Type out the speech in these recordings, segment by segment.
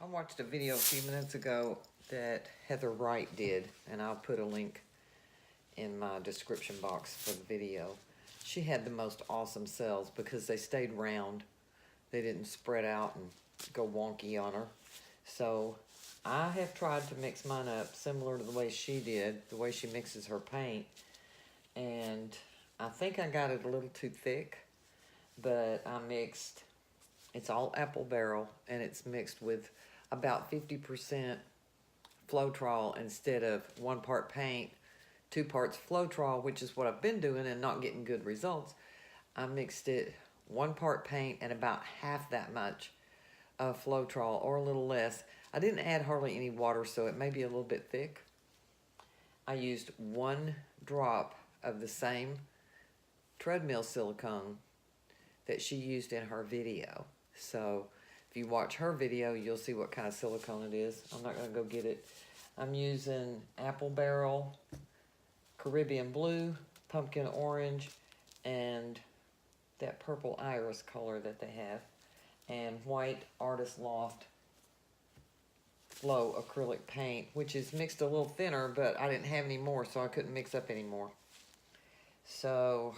I watched a video a few minutes ago that Heather Wright did, and I'll put a link in my description box for the video. She had the most awesome cells because they stayed round. They didn't spread out and go wonky on her. So I have tried to mix mine up similar to the way she did, the way she mixes her paint. And I think I got it a little too thick, but I mixed, it's all apple barrel, and it's mixed with about 50% Floetrol instead of 1 part paint, 2 parts Floetrol, which is what I've been doing and not getting good results. I mixed it 1 part paint and about half that much of Floetrol, or a little less. I didn't add hardly any water, so it may be a little bit thick. I used 1 drop of the same treadmill silicone that she used in her video. So if you watch her video, you'll see what kind of silicone it is. I'm not gonna go get it. I'm using apple barrel, Caribbean blue, pumpkin orange, and that purple iris color that they have, and white Artist Loft Flow acrylic paint, which is mixed a little thinner, but I didn't have any more, so I couldn't mix up anymore. So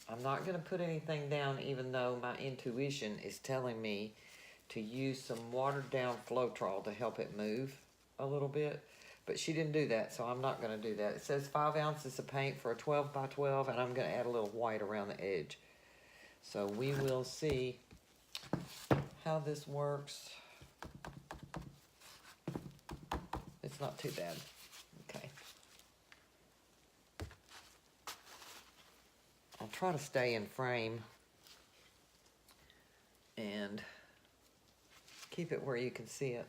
I'm not gonna put anything down, even though my intuition is telling me to use some watered down Floetrol to help it move a little bit. But she didn't do that, so I'm not gonna do that. It says 5 ounces of paint for a 12 by 12, and I'm gonna add a little white around the edge. So we will see how this works. It's not too bad. Okay. I'll try to stay in frame and keep it where you can see it.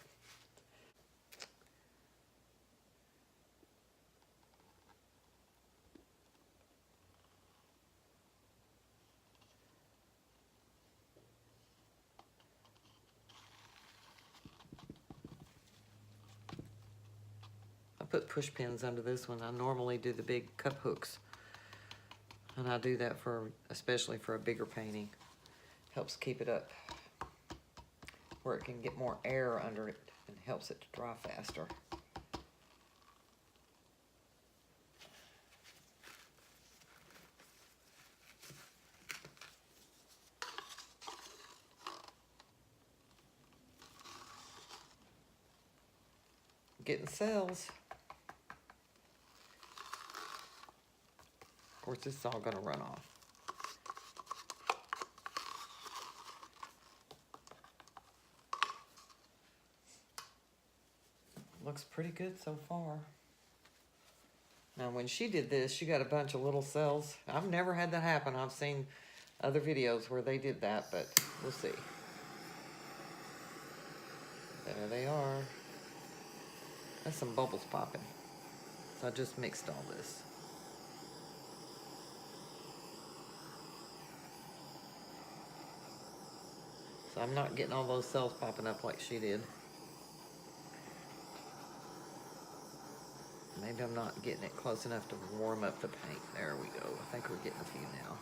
I put push pins under this one. I normally do the big cup hooks, and I do that for, especially for a bigger painting. Helps keep it up where it can get more air under it and helps it to dry faster. Getting cells. Of course, this is all gonna run off. Looks pretty good so far. Now, when she did this, she got a bunch of little cells. I've never had that happen. I've seen other videos where they did that, but we'll see. There they are. That's some bubbles popping. So I just mixed all this. So I'm not getting all those cells popping up like she did. Maybe I'm not getting it close enough to warm up the paint. There we go. I think we're getting a few now.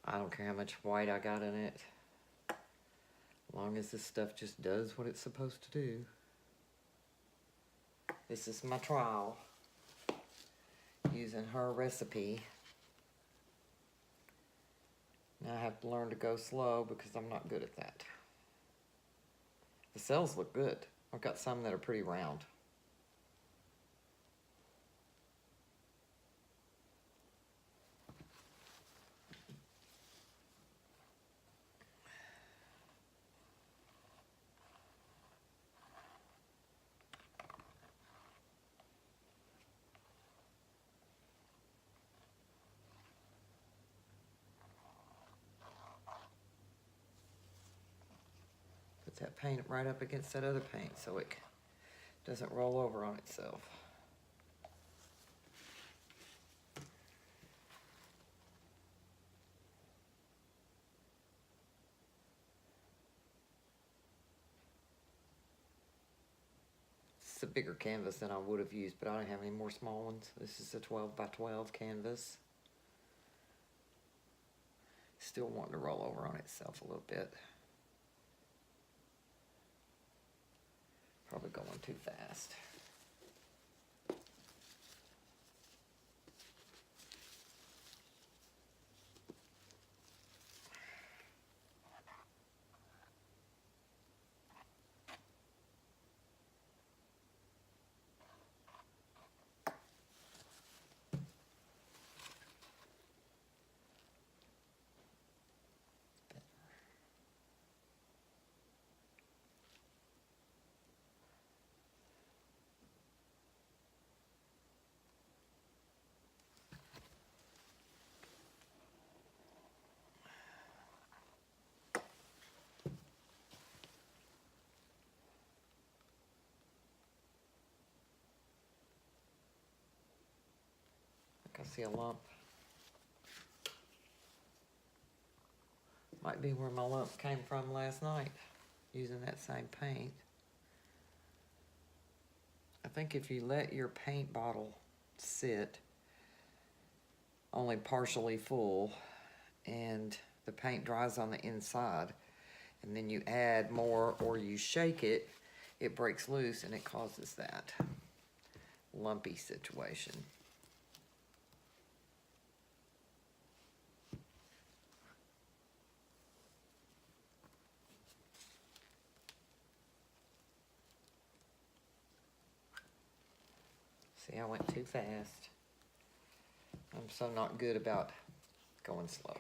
I don't care how much white I got in it, as long as this stuff just does what it's supposed to do. This is my trial, using her recipe. Now I have to learn to go slow because I'm not good at that. The cells look good. I've got some that are pretty round. Put that paint right up against that other paint so it doesn't roll over on itself. a bigger canvas than I would have used, but I don't have any more small ones. This is a 12 by 12 canvas. Still wanting to roll over on itself a little bit. Probably going too fast. I see a lump. Might be where my lump came from last night, using that same paint. I think if you let your paint bottle sit only partially full and the paint dries on the inside, and then you add more or you shake it, it breaks loose and it causes that lumpy situation. See, I went too fast. I'm so not good about going slow.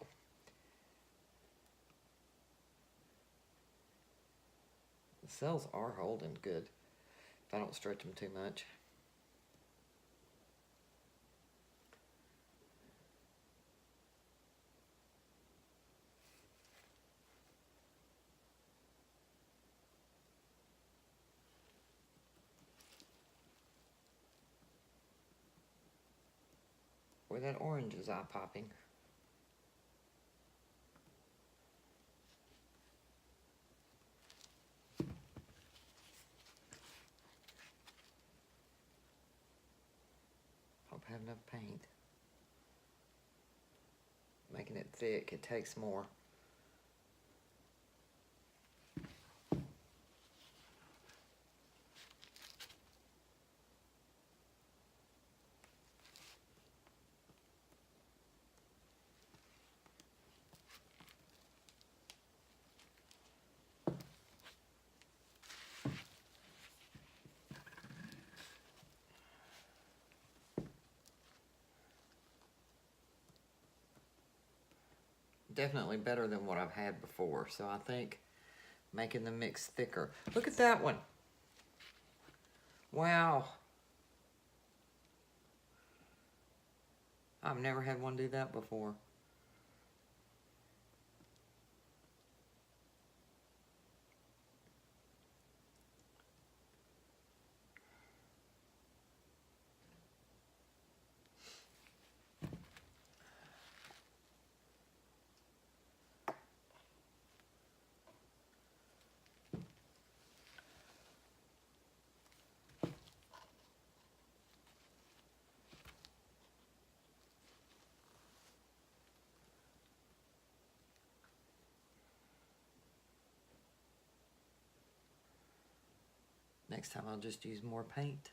The cells are holding good if I don't stretch them too much. Boy, that orange is eye-popping. Hope I have enough paint. Making it thick, it takes more. Definitely better than what I've had before, so I think making the mix thicker. Look at that one. Wow. I've never had one do that before. Next time I'll just use more paint.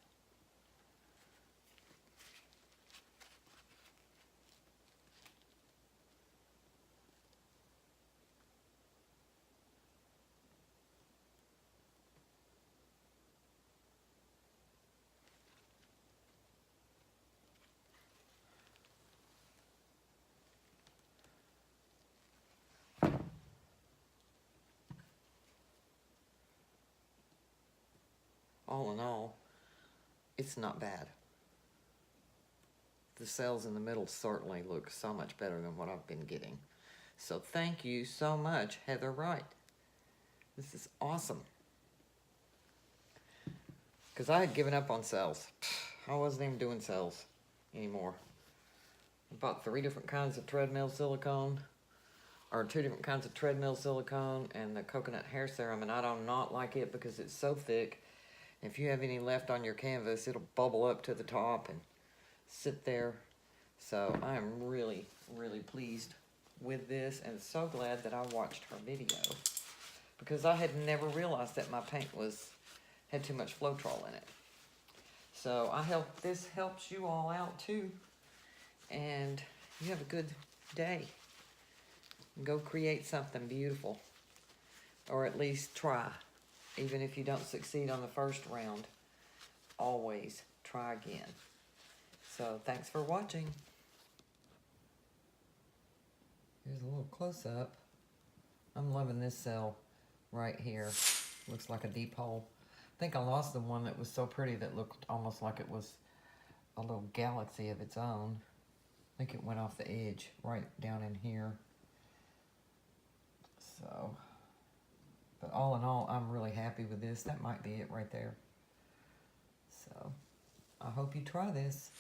All in all, it's not bad. The cells in the middle certainly look so much better than what I've been getting. So thank you so much, Heather Wright. This is awesome. Because I had given up on cells. I wasn't even doing cells anymore. I bought 3 different kinds of treadmill silicone, or 2 different kinds of treadmill silicone and the coconut hair serum, and I do not like it because it's so thick If you have any left on your canvas, it'll bubble up to the top and sit there. So I'm really, really pleased with this, and so glad that I watched her video, because I had never realized that my paint had too much Floetrol in it. So I hope this helps you all out too, and you have a good day. Go create something beautiful, or at least try. Even if you don't succeed on the first round, always try again. So thanks for watching. Here's a little close-up. I'm loving this cell right here. Looks like a deep hole. I think I lost the one that was so pretty that looked almost like it was a little galaxy of its own. I think it went off the edge right down in here. So, but all in all, I'm really happy with this. That might be it right there. So, I hope you try this.